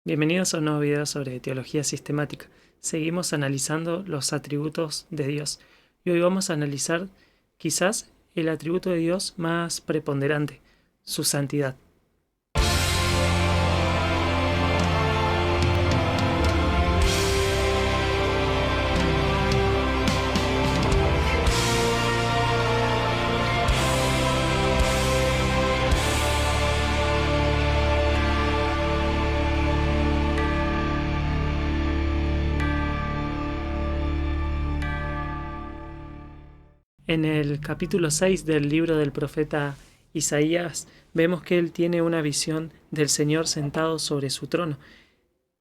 Bienvenidos a un nuevo video sobre teología sistemática. Seguimos analizando los atributos de Dios y hoy vamos a analizar quizás el atributo de Dios más preponderante, su santidad. En el capítulo 6 del libro del profeta Isaías vemos que él tiene una visión del Señor sentado sobre su trono,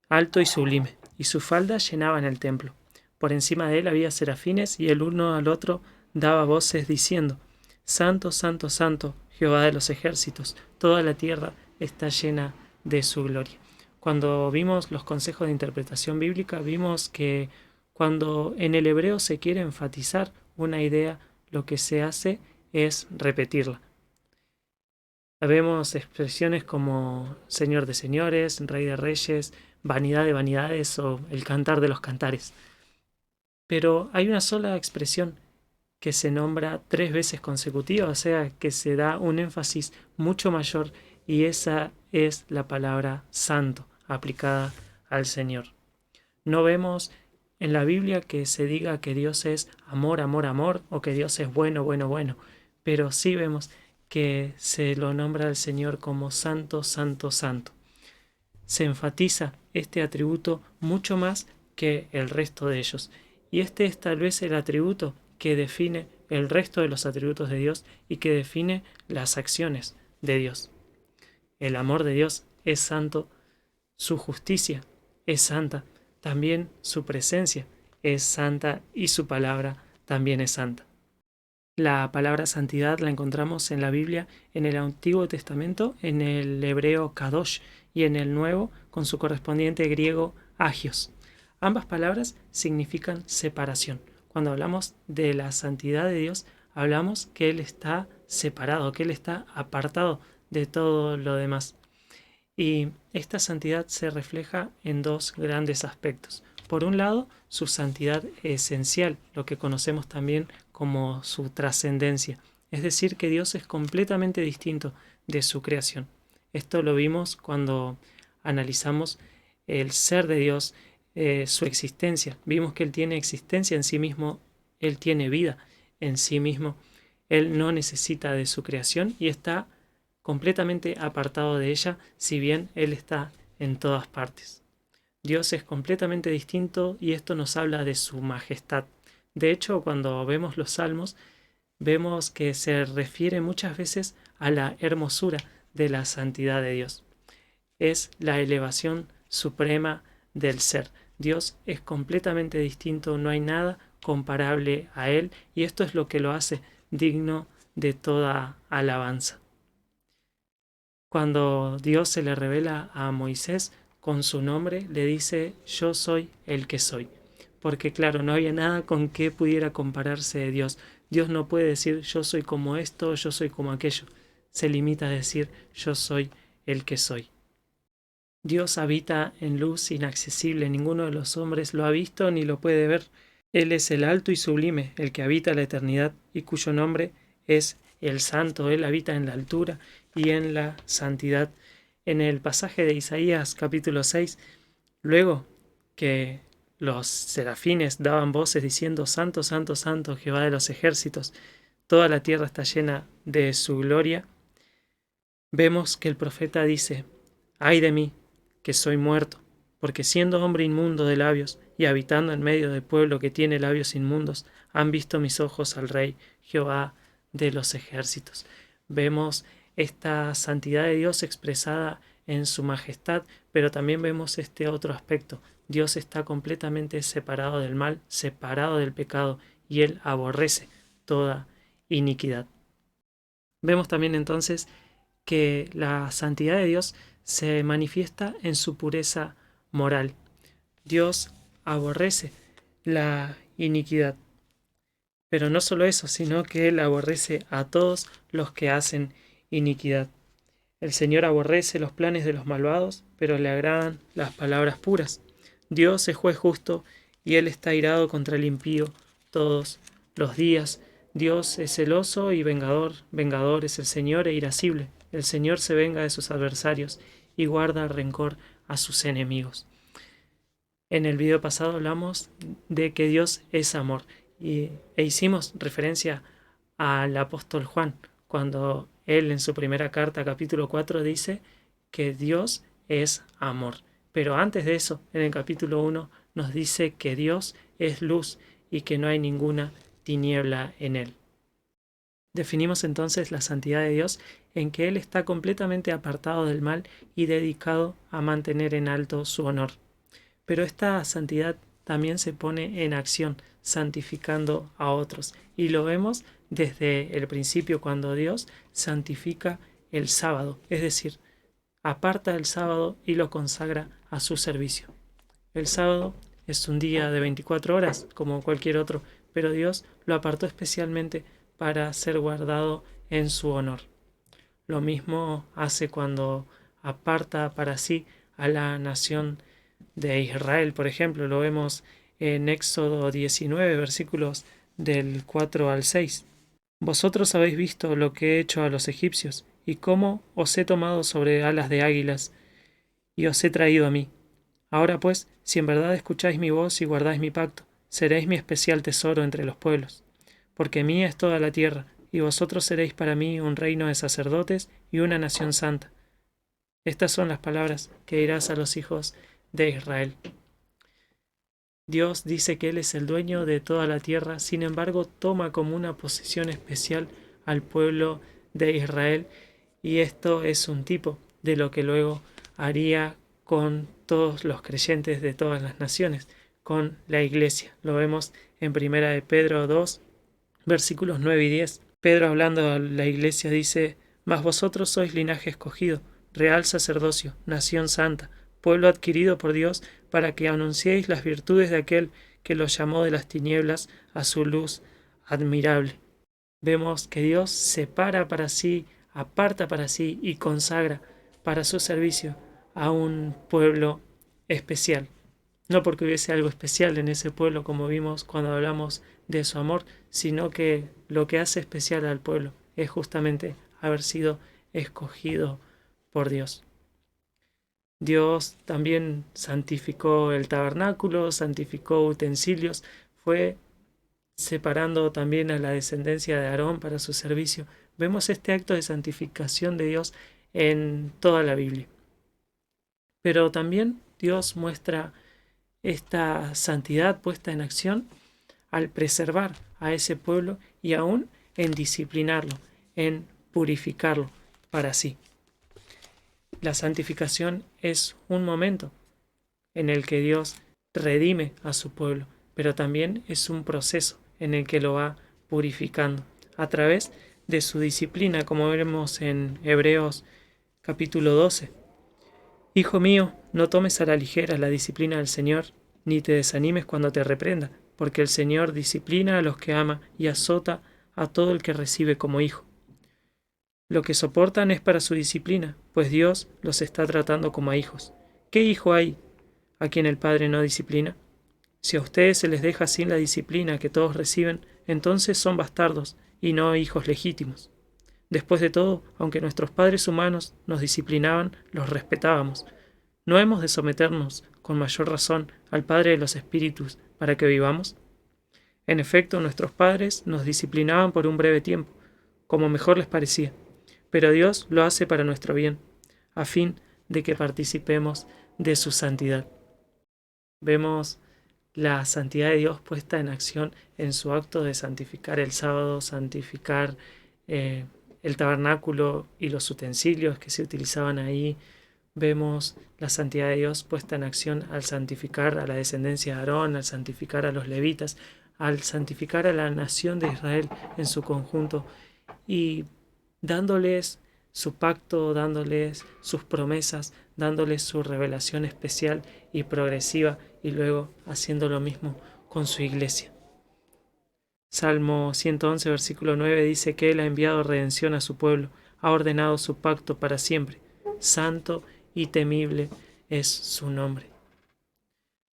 alto y sublime, y sus faldas llenaban el templo. Por encima de él había serafines y el uno al otro daba voces diciendo: Santo, santo, santo, Jehová de los ejércitos, toda la tierra está llena de su gloria. Cuando vimos los consejos de interpretación bíblica, vimos que cuando en el hebreo se quiere enfatizar una idea, lo que se hace es repetirla. Vemos expresiones como Señor de señores, Rey de reyes, vanidad de vanidades o el cantar de los cantares. Pero hay una sola expresión que se nombra 3 veces consecutivas, o sea que se da un énfasis mucho mayor, y esa es la palabra santo aplicada al Señor. No vemos en la Biblia que se diga que Dios es amor, amor, amor, o que Dios es bueno, bueno, bueno, pero sí vemos que se lo nombra al Señor como santo, santo, santo. Se enfatiza este atributo mucho más que el resto de ellos, y este es tal vez el atributo que define el resto de los atributos de Dios y que define las acciones de Dios. El amor de Dios es santo, su justicia es santa, también su presencia es santa y su palabra también es santa. La palabra santidad la encontramos en la Biblia en el Antiguo Testamento, en el hebreo kadosh, y en el Nuevo con su correspondiente griego agios. Ambas palabras significan separación. Cuando hablamos de la santidad de Dios, hablamos que Él está separado, que Él está apartado de todo lo demás. Y esta santidad se refleja en 2 grandes aspectos. Por un lado, su santidad esencial, lo que conocemos también como su trascendencia, es decir, que Dios es completamente distinto de su creación. Esto lo vimos cuando analizamos el ser de Dios, su existencia. Vimos que Él tiene existencia en sí mismo, Él tiene vida en sí mismo, Él no necesita de su creación y está completamente apartado de ella, si bien Él está en todas partes. Dios es completamente distinto y esto nos habla de su majestad. De hecho, cuando vemos los salmos, vemos que se refiere muchas veces a la hermosura de la santidad de Dios. Es la elevación suprema del ser. Dios es completamente distinto, no hay nada comparable a Él, y esto es lo que lo hace digno de toda alabanza. Cuando Dios se le revela a Moisés con su nombre, le dice: yo soy el que soy. Porque claro, no había nada con que pudiera compararse de Dios. Dios no puede decir yo soy como esto, yo soy como aquello. Se limita a decir yo soy el que soy. Dios habita en luz inaccesible, ninguno de los hombres lo ha visto ni lo puede ver. Él es el alto y sublime, el que habita la eternidad y cuyo nombre es el Santo. Él habita en la altura y en la santidad. En el pasaje de Isaías capítulo 6, luego que los serafines daban voces diciendo: Santo, santo, santo, Jehová de los ejércitos, toda la tierra está llena de su gloria, vemos que el profeta dice: ay de mí, que soy muerto, porque siendo hombre inmundo de labios y habitando en medio de pueblo que tiene labios inmundos, han visto mis ojos al Rey, Jehová de los ejércitos. Vemos esta santidad de Dios expresada en su majestad, pero también vemos este otro aspecto. Dios está completamente separado del mal, separado del pecado, y Él aborrece toda iniquidad. Vemos también entonces que la santidad de Dios se manifiesta en su pureza moral. Dios aborrece la iniquidad. Pero no solo eso, sino que Él aborrece a todos los que hacen iniquidad. El Señor aborrece los planes de los malvados, pero le agradan las palabras puras. Dios es juez justo y Él está airado contra el impío todos los días. Dios es celoso y vengador. Vengador es el Señor e irascible. El Señor se venga de sus adversarios y guarda rencor a sus enemigos. En el video pasado hablamos de que Dios es amor e hicimos referencia al apóstol Juan, cuando él en su primera carta, capítulo 4, dice que Dios es amor. Pero antes de eso, en el capítulo 1, nos dice que Dios es luz y que no hay ninguna tiniebla en él. Definimos entonces la santidad de Dios en que Él está completamente apartado del mal y dedicado a mantener en alto su honor. Pero esta santidad también se pone en acción, santificando a otros. Y lo vemos desde el principio cuando Dios santifica el sábado, es decir, aparta el sábado y lo consagra a su servicio. El sábado es un día de 24 horas, como cualquier otro, pero Dios lo apartó especialmente para ser guardado en su honor. Lo mismo hace cuando aparta para sí a la nación de Israel, por ejemplo, lo vemos en Éxodo 19, versículos del 4 al 6. Vosotros habéis visto lo que he hecho a los egipcios, y cómo os he tomado sobre alas de águilas, y os he traído a mí. Ahora pues, si en verdad escucháis mi voz y guardáis mi pacto, seréis mi especial tesoro entre los pueblos, porque mía es toda la tierra, y vosotros seréis para mí un reino de sacerdotes y una nación santa. Estas son las palabras que dirás a los hijos de Israel. Dios dice que Él es el dueño de toda la tierra, sin embargo toma como una posesión especial al pueblo de Israel, y esto es un tipo de lo que luego haría con todos los creyentes de todas las naciones, con la iglesia. Lo vemos en 1 de Pedro 2, versículos 9 y 10. Pedro, hablando a la iglesia, dice: Mas vosotros sois linaje escogido, real sacerdocio, nación santa, pueblo adquirido por Dios, para que anunciéis las virtudes de aquel que los llamó de las tinieblas a su luz admirable. Vemos que Dios separa para sí, aparta para sí y consagra para su servicio a un pueblo especial. No porque hubiese algo especial en ese pueblo, como vimos cuando hablamos de su amor, sino que lo que hace especial al pueblo es justamente haber sido escogido por Dios. Dios también santificó el tabernáculo, santificó utensilios, fue separando también a la descendencia de Aarón para su servicio. Vemos este acto de santificación de Dios en toda la Biblia. Pero también Dios muestra esta santidad puesta en acción al preservar a ese pueblo y aún en disciplinarlo, en purificarlo para sí. La santificación es un momento en el que Dios redime a su pueblo, pero también es un proceso en el que lo va purificando a través de su disciplina, como vemos en Hebreos capítulo 12. Hijo mío, no tomes a la ligera la disciplina del Señor, ni te desanimes cuando te reprenda, porque el Señor disciplina a los que ama y azota a todo el que recibe como hijo. Lo que soportan es para su disciplina, pues Dios los está tratando como a hijos. ¿Qué hijo hay a quien el Padre no disciplina? Si a ustedes se les deja sin la disciplina que todos reciben, entonces son bastardos y no hijos legítimos. Después de todo, aunque nuestros padres humanos nos disciplinaban, los respetábamos. ¿No hemos de someternos con mayor razón al Padre de los Espíritus para que vivamos? En efecto, nuestros padres nos disciplinaban por un breve tiempo, como mejor les parecía, pero Dios lo hace para nuestro bien, a fin de que participemos de su santidad. Vemos la santidad de Dios puesta en acción en su acto de santificar el sábado, santificar el tabernáculo y los utensilios que se utilizaban ahí. Vemos la santidad de Dios puesta en acción al santificar a la descendencia de Aarón, al santificar a los levitas, al santificar a la nación de Israel en su conjunto y dándoles su pacto, dándoles sus promesas, dándoles su revelación especial y progresiva, y luego haciendo lo mismo con su iglesia. Salmo 111, versículo 9 dice que Él ha enviado redención a su pueblo, ha ordenado su pacto para siempre. Santo y temible es su nombre.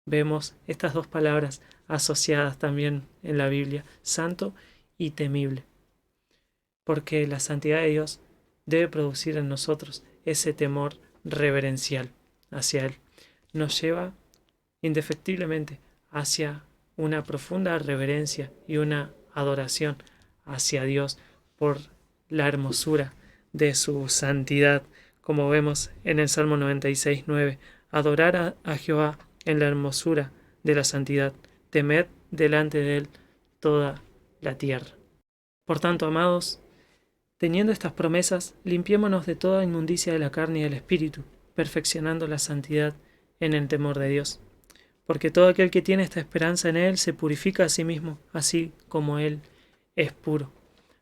Vemos estas dos palabras asociadas también en la Biblia, santo y temible, porque la santidad de Dios debe producir en nosotros ese temor reverencial hacia Él. Nos lleva indefectiblemente hacia una profunda reverencia y una adoración hacia Dios por la hermosura de su santidad, como vemos en el Salmo 96:9. Adorar a Jehová en la hermosura de la santidad, temed delante de Él toda la tierra. Por tanto, amados, teniendo estas promesas, limpiémonos de toda inmundicia de la carne y del espíritu, perfeccionando la santidad en el temor de Dios. Porque todo aquel que tiene esta esperanza en Él se purifica a sí mismo, así como Él es puro.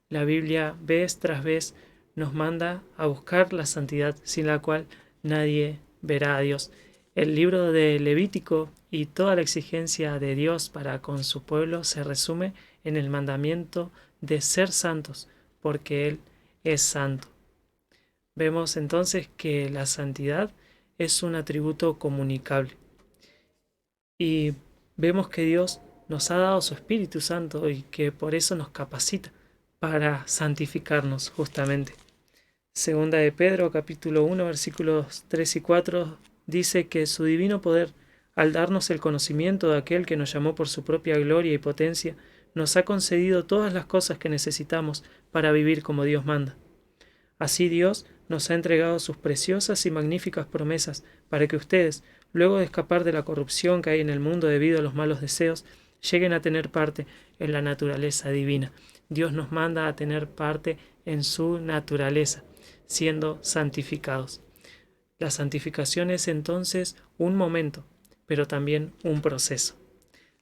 La Biblia, vez tras vez, nos manda a buscar la santidad, sin la cual nadie verá a Dios. El libro de Levítico y toda la exigencia de Dios para con su pueblo se resume en el mandamiento de ser santos, porque Él es santo. Vemos entonces que la santidad es un atributo comunicable. Y vemos que Dios nos ha dado su Espíritu Santo y que por eso nos capacita para santificarnos justamente. Segunda de Pedro, capítulo 1, versículos 3 y 4, dice que su divino poder, al darnos el conocimiento de aquel que nos llamó por su propia gloria y potencia, nos ha concedido todas las cosas que necesitamos para vivir como Dios manda. Así Dios nos ha entregado sus preciosas y magníficas promesas para que ustedes, luego de escapar de la corrupción que hay en el mundo debido a los malos deseos, lleguen a tener parte en la naturaleza divina. Dios nos manda a tener parte en su naturaleza, siendo santificados. La santificación es entonces un momento, pero también un proceso.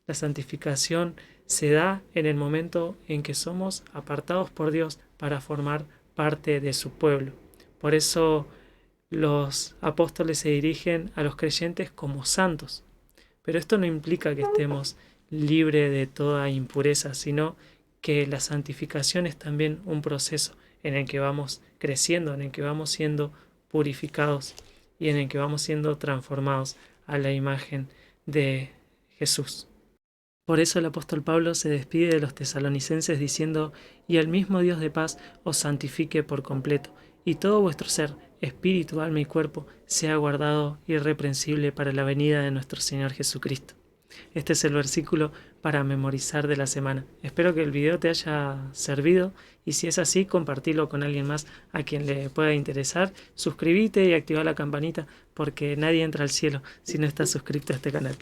La santificación se da en el momento en que somos apartados por Dios para formar parte de su pueblo. Por eso los apóstoles se dirigen a los creyentes como santos. Pero esto no implica que estemos libres de toda impureza, sino que la santificación es también un proceso en el que vamos creciendo, en el que vamos siendo purificados y en el que vamos siendo transformados a la imagen de Jesús. Por eso el apóstol Pablo se despide de los tesalonicenses diciendo: y el mismo Dios de paz os santifique por completo, y todo vuestro ser, espíritu, alma y cuerpo, sea guardado irreprensible para la venida de nuestro Señor Jesucristo. Este es el versículo para memorizar de la semana. Espero que el video te haya servido y si es así, compartilo con alguien más a quien le pueda interesar. Suscríbete y activa la campanita porque nadie entra al cielo si no estás suscrito a este canal.